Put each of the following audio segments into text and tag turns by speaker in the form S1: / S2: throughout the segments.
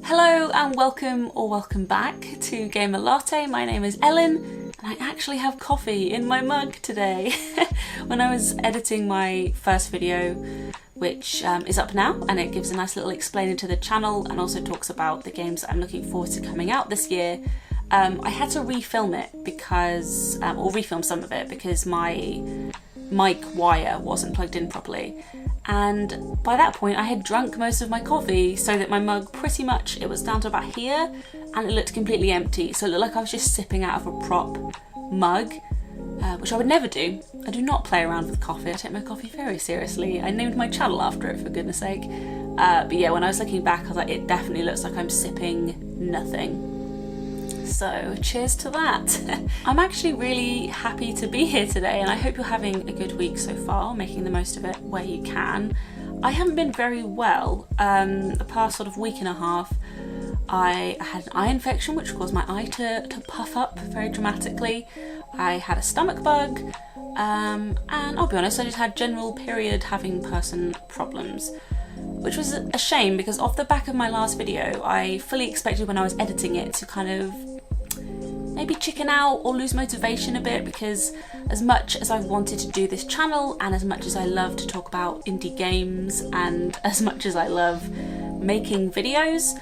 S1: Hello and welcome back to GamerLatte. My name is Ellen and I actually have coffee in my mug today. When I was editing my first video, which is up now, and it gives a nice little explainer to the channel and also talks about the games that I'm looking forward to coming out this year, I had to refilm it because, or refilm some of it because my mic wire wasn't plugged in properly. And by that point I had drunk most of my coffee so that my mug pretty much, it was down to about here and it looked completely empty. So it looked like I was just sipping out of a prop mug, which I would never do. I do not play around with coffee. I take my coffee very seriously. I named my channel after it, for goodness sake. But yeah, when I was looking back I was like, it definitely looks like I'm sipping nothing. So cheers to that. I'm actually really happy to be here today and I hope you're having a good week so far, making the most of it where you can. I haven't been very well. The past sort of week and a half I had an eye infection which caused my eye to puff up very dramatically. I had a stomach bug and I'll be honest, I just had general period having person problems. Which was a shame because off the back of my last video I fully expected when I was editing it to kind of maybe chicken out or lose motivation a bit, because as much as I wanted to do this channel and as much as I love to talk about indie games and as much as I love making videos,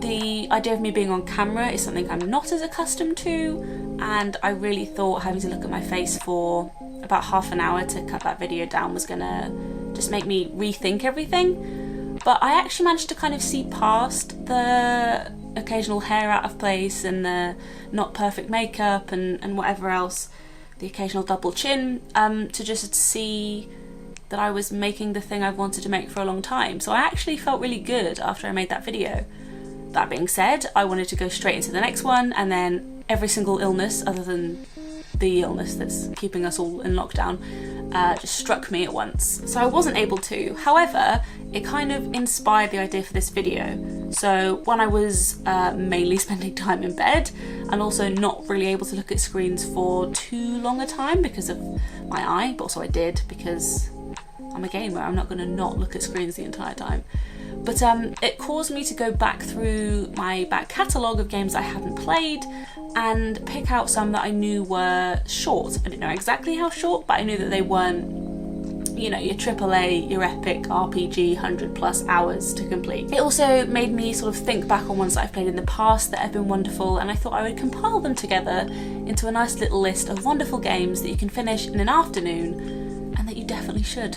S1: the idea of me being on camera is something I'm not as accustomed to, and I really thought having to look at my face for about half an hour to cut that video down was gonna just make me rethink everything. But I actually managed to kind of see past the occasional hair out of place and the not perfect makeup and whatever else, the occasional double chin, to just see that I was making the thing I've wanted to make for a long time. So I actually felt really good after I made that video. That being said, I wanted to go straight into the next one, and then every single illness other than the illness that's keeping us all in lockdown just struck me at once. So I wasn't able to. However, it kind of inspired the idea for this video. So when I was mainly spending time in bed and also not really able to look at screens for too long a time because of my eye, but also I did because I'm a gamer, I'm not going to not look at screens the entire time. But it caused me to go back through my back catalogue of games I hadn't played and pick out some that I knew were short. I didn't know exactly how short, but I knew that they weren't, you know, your AAA, your epic RPG 100+ hours to complete. It also made me sort of think back on ones that I've played in the past that have been wonderful, and I thought I would compile them together into a nice little list of wonderful games that you can finish in an afternoon and that you definitely should.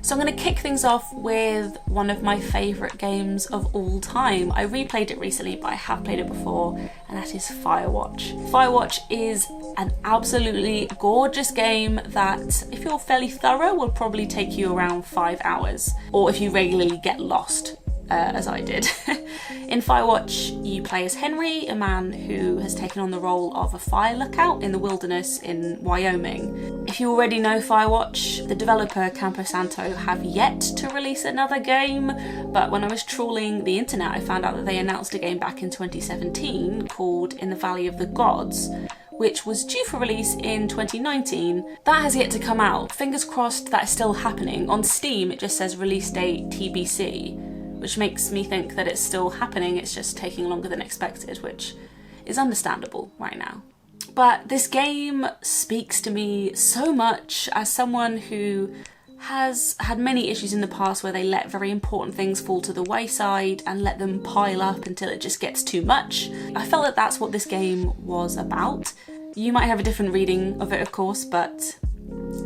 S1: So I'm going to kick things off with one of my favourite games of all time. I replayed it recently, but I have played it before, and that is Firewatch. Firewatch is an absolutely gorgeous game that, if you're fairly thorough, will probably take you around 5 hours, or if you regularly get lost, as I did. In Firewatch, you play as Henry, a man who has taken on the role of a fire lookout in the wilderness in Wyoming. If you already know Firewatch, the developer Campo Santo have yet to release another game, but when I was trawling the internet I found out that they announced a game back in 2017 called In the Valley of the Gods, which was due for release in 2019. That has yet to come out. Fingers crossed that is still happening. On Steam it just says release date TBC, which makes me think that it's still happening, it's just taking longer than expected, which is understandable right now. But this game speaks to me so much as someone who has had many issues in the past where they let very important things fall to the wayside and let them pile up until it just gets too much. I felt that that's what this game was about. You might have a different reading of it, of course, but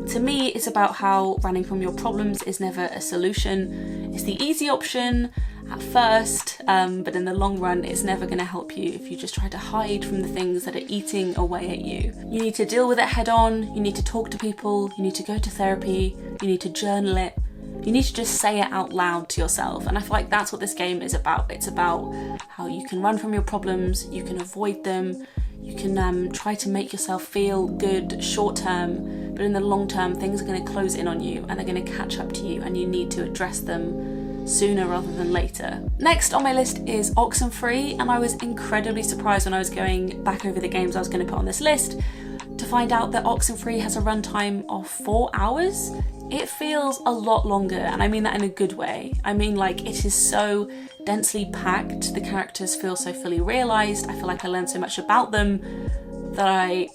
S1: to me it's about how running from your problems is never a solution. It's the easy option at first, but in the long run it's never going to help you if you just try to hide from the things that are eating away at you. You need to deal with it head on, you need to talk to people, you need to go to therapy, you need to journal it, you need to just say it out loud to yourself, and I feel like that's what this game is about. It's about how you can run from your problems, you can avoid them, you can try to make yourself feel good short term, but in the long term things are going to close in on you and they're going to catch up to you and you need to address them sooner rather than later. Next on my list is Oxenfree, and I was incredibly surprised when I was going back over the games I was going to put on this list to find out that Oxenfree has a runtime of 4 hours. It feels a lot longer, and I mean that in a good way. I mean, like, it is so densely packed, the characters feel so fully realised, I feel like I learned so much about them that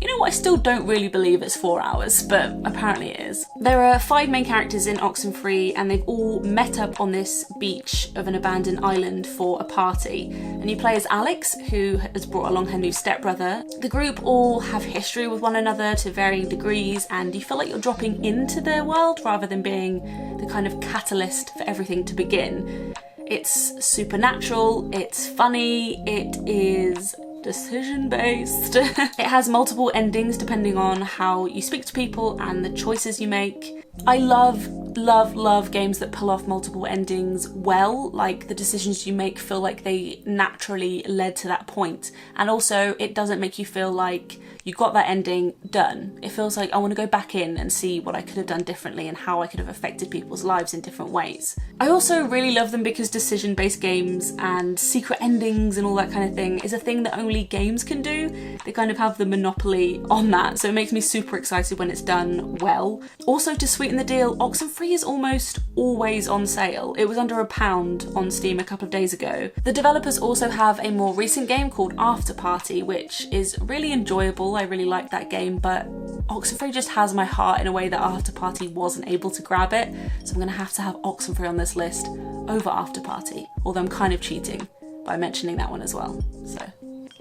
S1: you know what, I still don't really believe it's 4 hours, but apparently it is. There are 5 main characters in Oxenfree, and they've all met up on this beach of an abandoned island for a party. And you play as Alex, who has brought along her new stepbrother. The group all have history with one another to varying degrees, and you feel like you're dropping into their world rather than being the kind of catalyst for everything to begin. It's supernatural, it's funny, it is decision-based. It has multiple endings depending on how you speak to people and the choices you make. I love games that pull off multiple endings well, like the decisions you make feel like they naturally led to that point. And also it doesn't make you feel like you got that ending done. It feels like I want to go back in and see what I could have done differently and how I could have affected people's lives in different ways. I also really love them because decision-based games and secret endings and all that kind of thing is a thing that only games can do. They kind of have the monopoly on that, so it makes me super excited when it's done well. Also, to sweeten the deal, Oxenfree is almost always on sale. It was under £1 on Steam a couple of days ago. The developers also have a more recent game called After Party, which is really enjoyable. I really like that game, but Oxenfree just has my heart in a way that After Party wasn't able to grab it, so I'm gonna have to have Oxenfree on this list over After Party, although I'm kind of cheating by mentioning that one as well. So,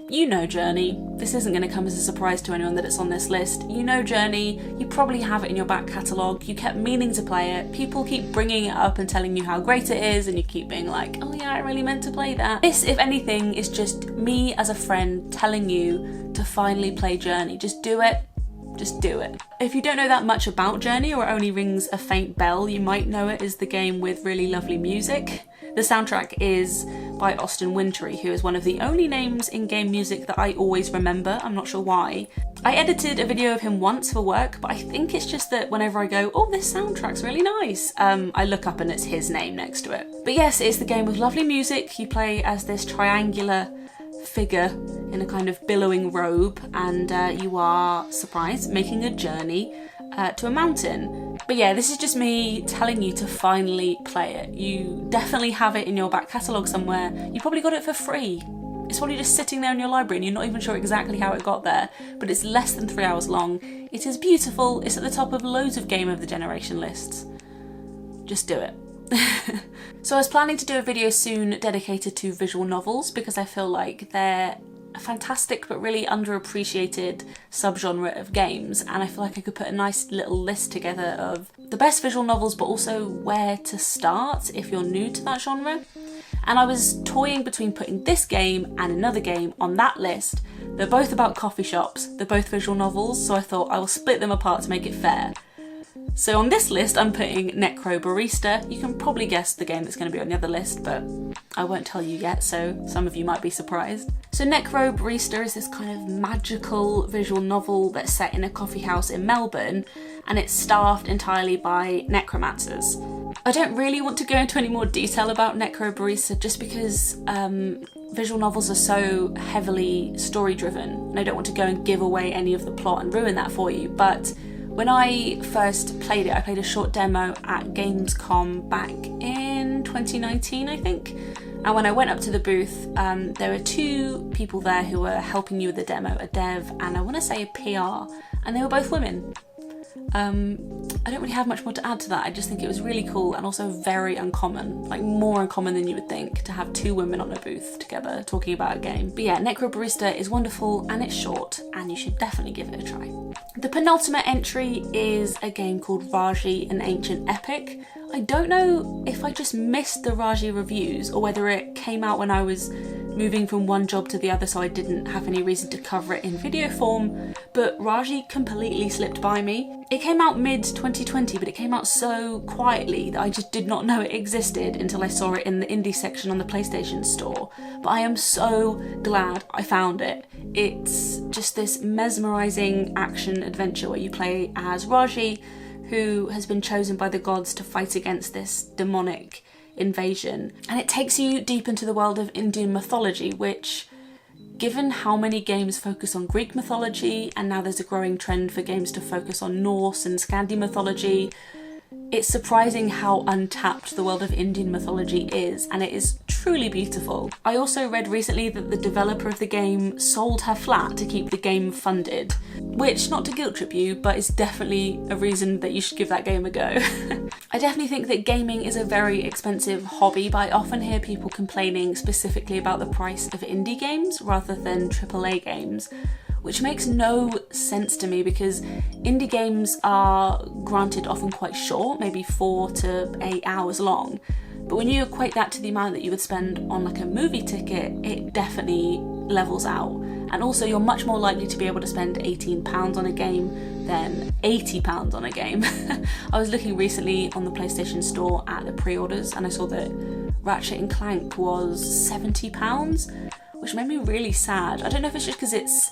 S1: you know Journey. This isn't going to come as a surprise to anyone that it's on this list. You know Journey, you probably have it in your back catalogue, you kept meaning to play it, people keep bringing it up and telling you how great it is, and you keep being like, oh yeah, I really meant to play that. This, if anything, is just me as a friend telling you to finally play Journey. Just do it. Just do it. If you don't know that much about Journey, or it only rings a faint bell, you might know it as the game with really lovely music. The soundtrack is by Austin Wintory, who is one of the only names in game music that I always remember. I'm not sure why. I edited a video of him once for work, but I think it's just that whenever I go, oh, this soundtrack's really nice, I look up and it's his name next to it. But yes, it's the game with lovely music. You play as this triangular figure in a kind of billowing robe, and you are, surprise, making a journey to a mountain. But yeah, this is just me telling you to finally play it. You definitely have it in your back catalogue somewhere. You probably got it for free. It's probably just sitting there in your library and you're not even sure exactly how it got there, but it's less than 3 hours long. It is beautiful. It's at the top of loads of Game of the Generation lists. Just do it. So I was planning to do a video soon dedicated to visual novels because I feel like they're a fantastic but really underappreciated subgenre of games, and I feel like I could put a nice little list together of the best visual novels, but also where to start if you're new to that genre. And I was toying between putting this game and another game on that list. They're both about coffee shops, they're both visual novels, so I thought I will split them apart to make it fair. So on this list I'm putting Necro Barista. You can probably guess the game that's going to be on the other list, but I won't tell you yet, so some of you might be surprised. So Necro Barista is this kind of magical visual novel that's set in a coffee house in Melbourne, and it's staffed entirely by necromancers. I don't really want to go into any more detail about Necro Barista just because visual novels are so heavily story driven, and I don't want to go and give away any of the plot and ruin that for you, but when I first played it, I played a short demo at Gamescom back in 2019, I think. And when I went up to the booth, there were 2 people there who were helping you with the demo, a dev and I want to say a PR, and they were both women. I don't really have much more to add to that. I just think it was really cool and also very uncommon, like more uncommon than you would think, to have 2 women on a booth together talking about a game. But yeah, Necro Barista is wonderful and it's short and you should definitely give it a try. The penultimate entry is a game called Raji, an Ancient Epic. I don't know if I just missed the Raji reviews or whether it came out when I was moving from one job to the other, so I didn't have any reason to cover it in video form, but Raji completely slipped by me. It came out mid-2020, but it came out so quietly that I just did not know it existed until I saw it in the indie section on the PlayStation Store. But I am so glad I found it. It's just this mesmerising action adventure where you play as Raji, who has been chosen by the gods to fight against this demonic invasion, and it takes you deep into the world of Indian mythology, which given how many games focus on Greek mythology, and now there's a growing trend for games to focus on Norse and Scandi mythology, it's surprising how untapped the world of Indian mythology is, and it is truly beautiful. I also read recently that the developer of the game sold her flat to keep the game funded, which, not to guilt trip you, but is definitely a reason that you should give that game a go. I definitely think that gaming is a very expensive hobby, but I often hear people complaining specifically about the price of indie games rather than AAA games, which makes no sense to me because indie games are granted often quite short, maybe 4 to 8 hours long. But when you equate that to the amount that you would spend on like a movie ticket, it definitely levels out. And also you're much more likely to be able to spend £18 on a game than £80 on a game. I was looking recently on the PlayStation Store at the pre-orders and I saw that Ratchet & Clank was £70, which made me really sad. I don't know if it's just because it's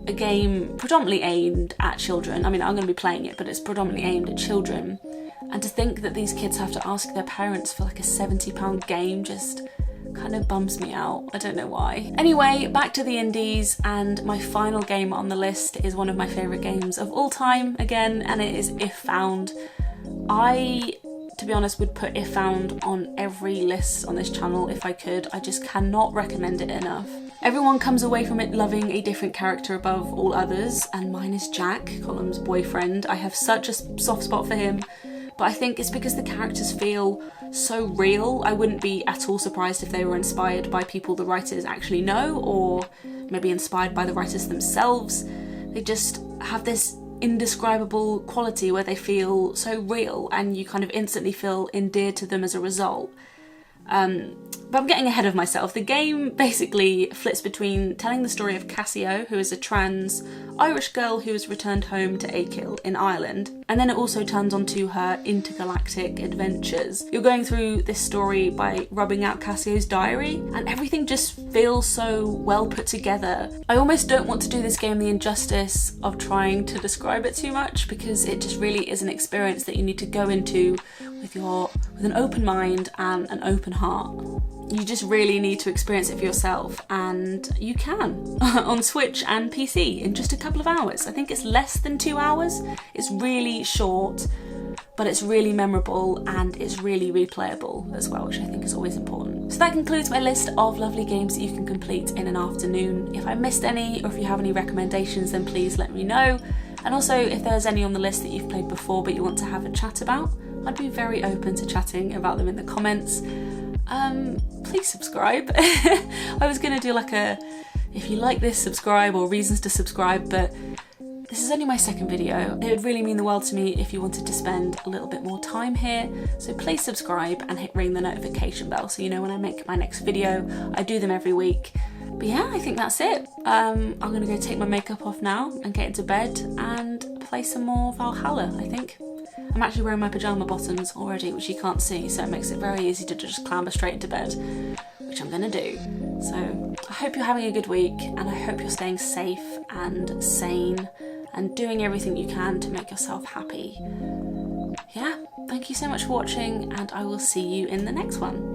S1: a game predominantly aimed at children. I mean, I'm going to be playing it, but it's predominantly aimed at children. And to think that these kids have to ask their parents for like a £70 game just kind of bums me out. I don't know why. Anyway, back to the indies, and my final game on the list is one of my favourite games of all time again, and it is If Found. I, to be honest, would put If Found on every list on this channel if I could. I just cannot recommend it enough. Everyone comes away from it loving a different character above all others, and mine is Jack, Colum's boyfriend. I have such a soft spot for him, but I think it's because the characters feel so real. I wouldn't be at all surprised if they were inspired by people the writers actually know, or maybe inspired by the writers themselves. They just have this indescribable quality where they feel so real and you kind of instantly feel endeared to them as a result. But I'm getting ahead of myself. The game basically flips between telling the story of Cassio, who is a trans Irish girl who has returned home to Achill in Ireland, and then it also turns onto her intergalactic adventures. You're going through this story by rubbing out Cassio's diary, and everything just feels so well put together. I almost don't want to do this game the injustice of trying to describe it too much, because it just really is an experience that you need to go into with an open mind and an open heart. You just really need to experience it for yourself, and you can on Switch and PC in just a couple of hours. I think it's less than 2 hours. It's really short, but it's really memorable and it's really replayable as well, which I think is always important. So that concludes my list of lovely games that you can complete in an afternoon. If I missed any, or if you have any recommendations, then please let me know. And also, if there's any on the list that you've played before but you want to have a chat about, I'd be very open to chatting about them in the comments. Please subscribe. I was gonna do like a if you like this, subscribe, or reasons to subscribe, but this is only my second video. It would really mean the world to me if you wanted to spend a little bit more time here. So please subscribe and ring the notification bell so you know when I make my next video. I do them every week. But yeah, I think that's it. I'm gonna go take my makeup off now and get into bed and play some more Valhalla, I think. I'm actually wearing my pyjama bottoms already, which you can't see, so it makes it very easy to just clamber straight into bed, which I'm gonna do. So I hope you're having a good week, and I hope you're staying safe and sane and doing everything you can to make yourself happy. Yeah, thank you so much for watching, and I will see you in the next one.